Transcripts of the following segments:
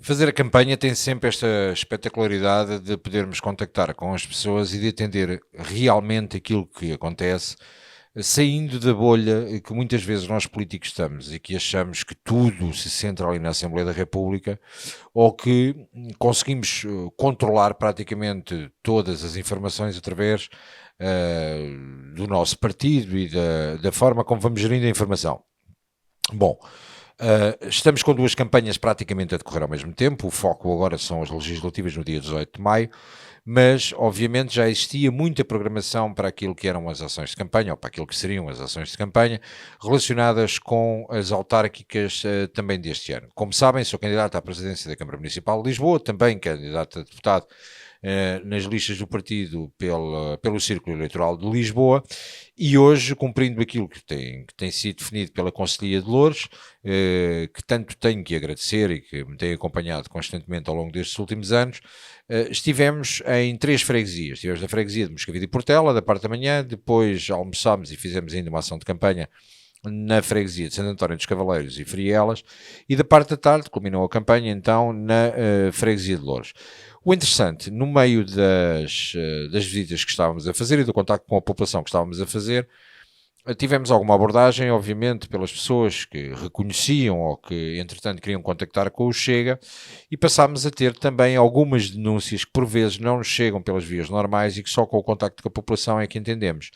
Fazer a campanha tem sempre esta espetacularidade de podermos contactar com as pessoas e de entender realmente aquilo que acontece, saindo da bolha que muitas vezes nós políticos estamos e que achamos que tudo se centra ali na Assembleia da República ou que conseguimos controlar praticamente todas as informações através do nosso partido e da forma como vamos gerindo a informação. Bom, estamos com duas campanhas praticamente a decorrer ao mesmo tempo. O foco agora são as legislativas no dia 18 de maio, mas obviamente já existia muita programação para aquilo que eram as ações de campanha, ou para aquilo que seriam as ações de campanha, relacionadas com as autárquicas também deste ano. Como sabem, sou candidato à presidência da Câmara Municipal de Lisboa, também candidato a deputado nas listas do partido pelo Círculo Eleitoral de Lisboa, e hoje, cumprindo aquilo que tem sido definido pela Conselhia de Loures, que tanto tenho que agradecer e que me tem acompanhado constantemente ao longo destes últimos anos, estivemos em 3 freguesias. Estivemos na freguesia de Moscavide e Portela, da parte da manhã, depois almoçámos e fizemos ainda uma ação de campanha na freguesia de Santo António dos Cavaleiros e Frielas, e da parte da tarde culminou a campanha então na freguesia de Loures. O interessante, no meio das visitas que estávamos a fazer e do contacto com a população que estávamos a fazer, tivemos alguma abordagem, obviamente, pelas pessoas que reconheciam ou que, entretanto, queriam contactar com o Chega, e passámos a ter também algumas denúncias que, por vezes, não nos chegam pelas vias normais e que só com o contacto com a população é que entendemos.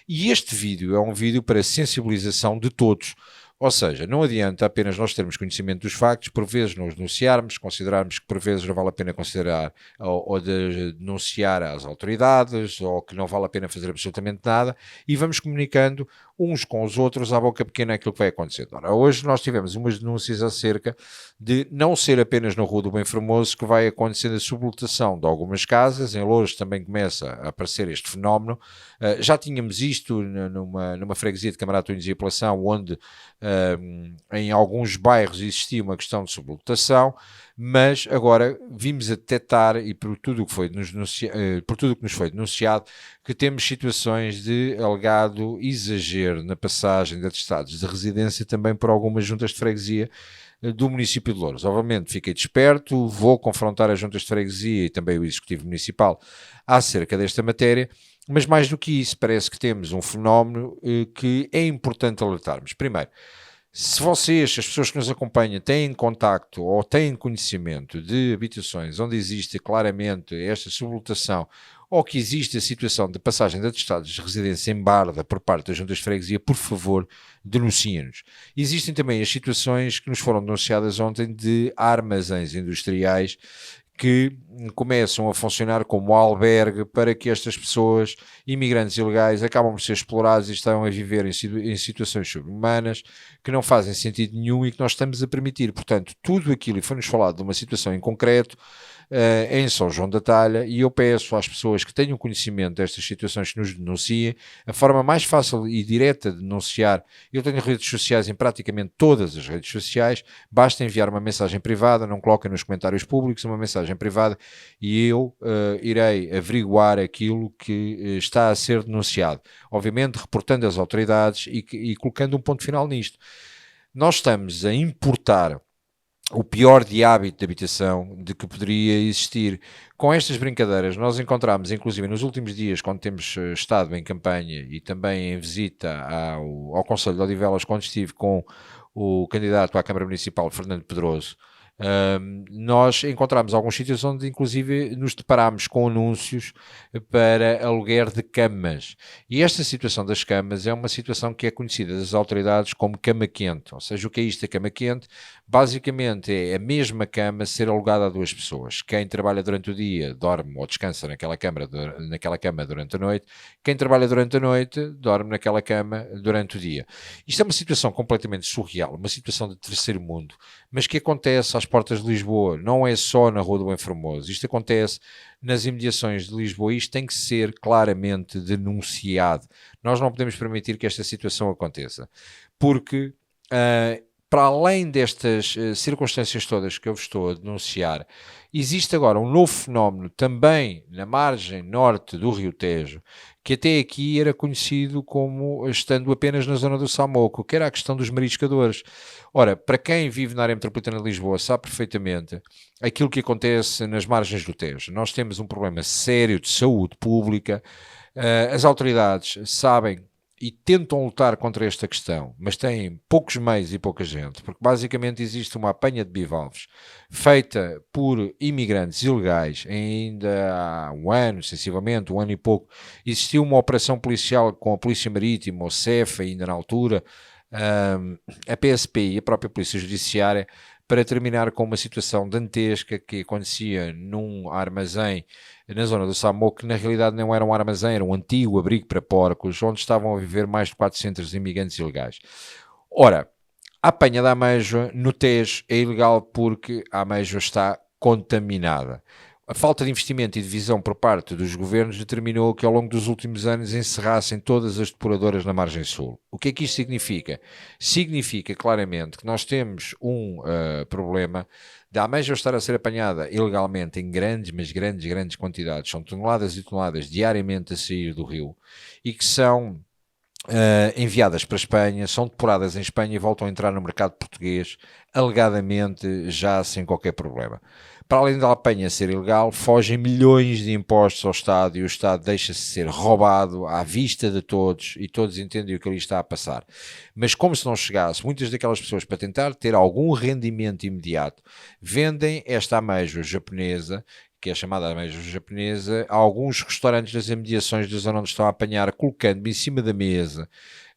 E este vídeo é um vídeo para sensibilização de todos. Ou seja, não adianta apenas nós termos conhecimento dos factos, por vezes não os denunciarmos, considerarmos que por vezes não vale a pena considerar ou denunciar às autoridades, ou que não vale a pena fazer absolutamente nada, e vamos comunicando uns com os outros à boca pequena aquilo que vai acontecer. Ora, hoje nós tivemos umas denúncias acerca de não ser apenas na Rua do Bem Formoso que vai acontecendo a sublotação de algumas casas. Em Loures também começa a aparecer este fenómeno. Já tínhamos isto numa freguesia de Camarate Unis e Apelação, onde em alguns bairros existia uma questão de sublotação, mas agora vimos a detectar, e por tudo o que nos foi denunciado, que temos situações de alegado exagero na passagem de atestados de residência também por algumas juntas de freguesia do município de Louros. Obviamente fiquei desperto, vou confrontar as juntas de freguesia e também o Executivo Municipal acerca desta matéria, mas mais do que isso, parece que temos um fenómeno que é importante alertarmos. Primeiro, se vocês, as pessoas que nos acompanham, têm contacto ou têm conhecimento de habitações onde existe claramente esta sublotação ou que existe a situação de passagem de atestados de residência em barda por parte das juntas de freguesia, por favor, denunciem-nos. Existem também as situações que nos foram denunciadas ontem de armazéns industriais que começam a funcionar como albergue para que estas pessoas, imigrantes ilegais, acabam por ser explorados e estão a viver em situações subhumanas que não fazem sentido nenhum e que nós estamos a permitir. Portanto, tudo aquilo, e foi-nos falado de uma situação em concreto, em São João da Talha, e eu peço às pessoas que tenham conhecimento destas situações que nos denunciem. A forma mais fácil e direta de denunciar, eu tenho redes sociais em praticamente todas as redes sociais, basta enviar uma mensagem privada, não coloquem nos comentários públicos, uma mensagem privada, e eu irei averiguar aquilo que está a ser denunciado, obviamente reportando às autoridades e colocando um ponto final nisto. Nós estamos a importar o pior de hábito de habitação de que poderia existir. Com estas brincadeiras, nós encontramos, inclusive nos últimos dias, quando temos estado em campanha e também em visita ao Conselho de Odivelas, quando estive com o candidato à Câmara Municipal, Fernando Pedroso, nós encontramos alguns sítios onde inclusive nos deparámos com anúncios para aluguer de camas, e esta situação das camas é uma situação que é conhecida das autoridades como cama quente. Ou seja, o que é isto da cama quente? Basicamente é a mesma cama ser alugada a duas pessoas. Quem trabalha durante o dia dorme ou descansa naquela cama durante a noite, quem trabalha durante a noite dorme naquela cama durante o dia. Isto é uma situação completamente surreal, uma situação de terceiro mundo, mas que acontece às portas de Lisboa, não é só na Rua do Bem Formoso, isto acontece nas imediações de Lisboa, isto tem que ser claramente denunciado. Nós não podemos permitir que esta situação aconteça, porque para além destas circunstâncias todas que eu vos estou a denunciar, existe agora um novo fenómeno também na margem norte do Rio Tejo, que até aqui era conhecido como estando apenas na zona do Samoco, que era a questão dos mariscadores. Ora, para quem vive na área metropolitana de Lisboa sabe perfeitamente aquilo que acontece nas margens do Tejo. Nós temos um problema sério de saúde pública, as autoridades sabem e tentam lutar contra esta questão, mas têm poucos meios e pouca gente, porque basicamente existe uma apanha de bivalves feita por imigrantes ilegais. Ainda há um ano, sensivelmente, um ano e pouco, existiu uma operação policial com a Polícia Marítima, o CEF, ainda na altura, a PSP e a própria Polícia Judiciária, para terminar com uma situação dantesca que acontecia num armazém na zona do Samoco, que na realidade não era um armazém, era um antigo abrigo para porcos, onde estavam a viver mais de 400 imigrantes ilegais. Ora, a apanha da ameijoa no Tejo é ilegal porque a ameijoa está contaminada. A falta de investimento e de visão por parte dos governos determinou que ao longo dos últimos anos encerrassem todas as depuradoras na margem sul. O que é que isto significa? Significa claramente que nós temos um problema da ameijoa estar a ser apanhada ilegalmente em grandes, mas grandes quantidades. São toneladas e toneladas diariamente a sair do rio e que são enviadas para a Espanha, são depuradas em Espanha e voltam a entrar no mercado português, alegadamente já sem qualquer problema. Para além da apanha ser ilegal, fogem milhões de impostos ao Estado e o Estado deixa-se ser roubado à vista de todos e todos entendem o que ali está a passar. Mas como se não chegasse, muitas daquelas pessoas, para tentar ter algum rendimento imediato, vendem esta ameijoa japonesa, que é chamada ameijoa japonesa, a alguns restaurantes das imediações da zona onde estão a apanhar, colocando-me em cima da mesa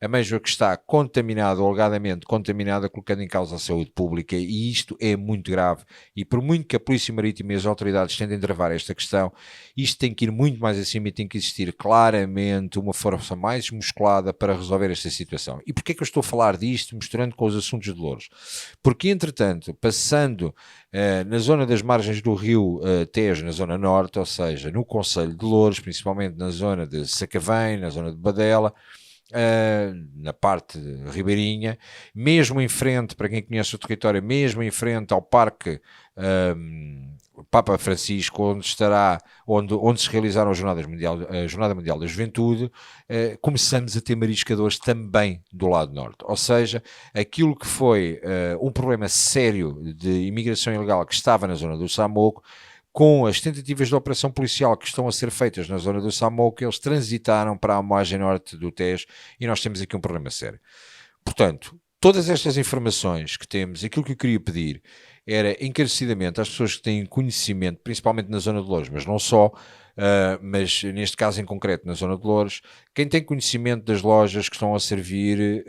a ameijoa que está contaminada, ou alegadamente contaminada, colocando em causa a saúde pública, e isto é muito grave. E por muito que a Polícia Marítima e as autoridades tentem travar esta questão, isto tem que ir muito mais acima e tem que existir claramente uma força mais musculada para resolver esta situação. E porquê é que eu estou a falar disto, misturando com os assuntos de Louros? Porque, entretanto, passando na zona das margens do rio Tejo, na zona norte, ou seja, no concelho de Louros, principalmente na zona de Sacavém, na zona de Badela, na parte ribeirinha, mesmo em frente, para quem conhece o território, mesmo em frente ao Parque Papa Francisco, onde se realizaram a Jornada Mundial da Juventude, começamos a ter mariscadores também do lado norte. Ou seja, aquilo que foi um problema sério de imigração ilegal que estava na zona do Samoco, com as tentativas de operação policial que estão a ser feitas na zona do Samoco, eles transitaram para a margem norte do Tejo e nós temos aqui um problema sério. Portanto, todas estas informações que temos, aquilo que eu queria pedir era encarecidamente às pessoas que têm conhecimento, principalmente na zona de Louros, mas não só, mas neste caso em concreto na zona de Louros, quem tem conhecimento das lojas que estão a servir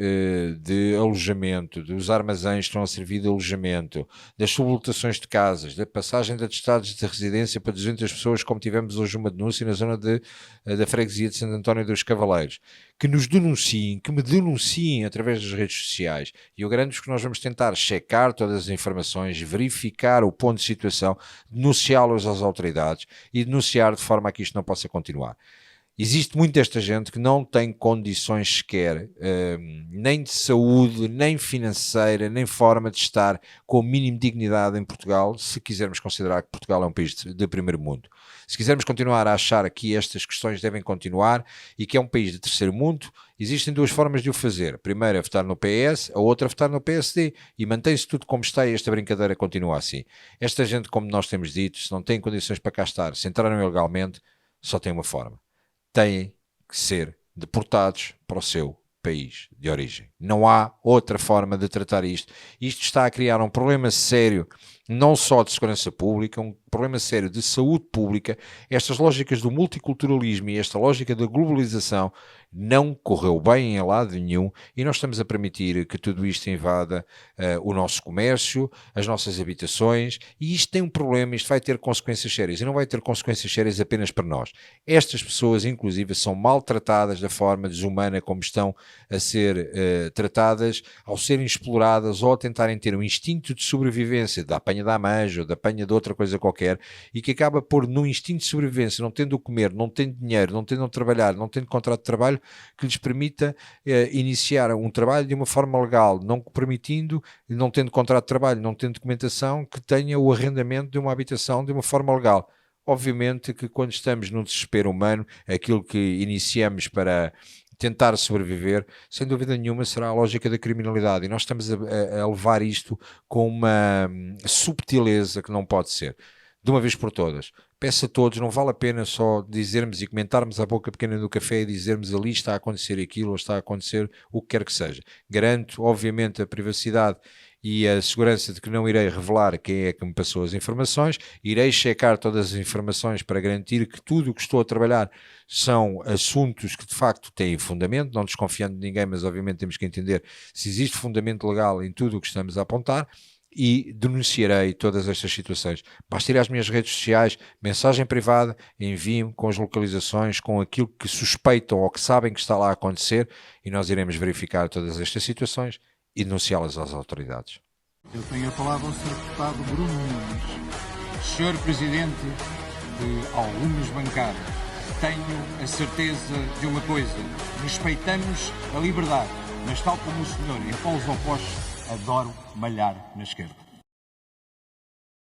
de alojamento, dos armazéns que estão a servir de alojamento, das sublotações de casas, da passagem de atestados de residência para 200 pessoas, como tivemos hoje uma denúncia na zona da freguesia de Santo António dos Cavaleiros, que nos denunciem, que me denunciem através das redes sociais, e eu garanto-vos que nós vamos tentar checar todas as informações, verificar o ponto de situação, denunciá-los às autoridades e denunciar de forma a que isto não possa continuar. Existe muita esta gente que não tem condições sequer, nem de saúde, nem financeira, nem forma de estar com o mínimo de dignidade em Portugal, se quisermos considerar que Portugal é um país de primeiro mundo. Se quisermos continuar a achar que estas questões devem continuar e que é um país de terceiro mundo, existem duas formas de o fazer. A primeira é votar no PS, a outra é votar no PSD e mantém-se tudo como está e esta brincadeira continua assim. Esta gente, como nós temos dito, se não tem condições para cá estar, se entraram ilegalmente, só tem uma forma. Têm que ser deportados para o seu país de origem. Não há outra forma de tratar isto. Isto está a criar um problema sério, não só de segurança pública, um problema sério de saúde pública. Estas lógicas do multiculturalismo e esta lógica da globalização não correu bem em lado nenhum e nós estamos a permitir que tudo isto invada o nosso comércio, as nossas habitações, e isto tem um problema, isto vai ter consequências sérias, e não vai ter consequências sérias apenas para nós. Estas pessoas, inclusive, são maltratadas da forma desumana como estão a ser tratadas, ao serem exploradas ou a tentarem ter um instinto de sobrevivência da apanha apanha da amanja ou de apanha de outra coisa qualquer e que acaba por, no instinto de sobrevivência, não tendo o comer, não tendo dinheiro, não tendo onde trabalhar, não tendo contrato de trabalho que lhes permita iniciar um trabalho de uma forma legal, não permitindo, não tendo contrato de trabalho, não tendo documentação, que tenha o arrendamento de uma habitação de uma forma legal. Obviamente que quando estamos num desespero humano, aquilo que iniciamos para tentar sobreviver, sem dúvida nenhuma será a lógica da criminalidade, e nós estamos a levar isto com uma subtileza que não pode ser. De uma vez por todas, peço a todos, não vale a pena só dizermos e comentarmos à boca pequena do café e dizermos ali está a acontecer aquilo ou está a acontecer o que quer que seja. Garanto, obviamente, a privacidade e a segurança de que não irei revelar quem é que me passou as informações, irei checar todas as informações para garantir que tudo o que estou a trabalhar são assuntos que de facto têm fundamento, não desconfiando de ninguém, mas obviamente temos que entender se existe fundamento legal em tudo o que estamos a apontar, e denunciarei todas estas situações. Basta ir às minhas redes sociais, mensagem privada, enviem-me com as localizações, com aquilo que suspeitam ou que sabem que está lá a acontecer, e nós iremos verificar todas estas situações e denunciá-las às autoridades. Eu tenho a palavra ao Sr. Deputado Bruno Nunes. Sr. Presidente de algumas bancadas, tenho a certeza de uma coisa: respeitamos a liberdade, mas tal como o senhor, em polos opostos, adoro malhar na esquerda.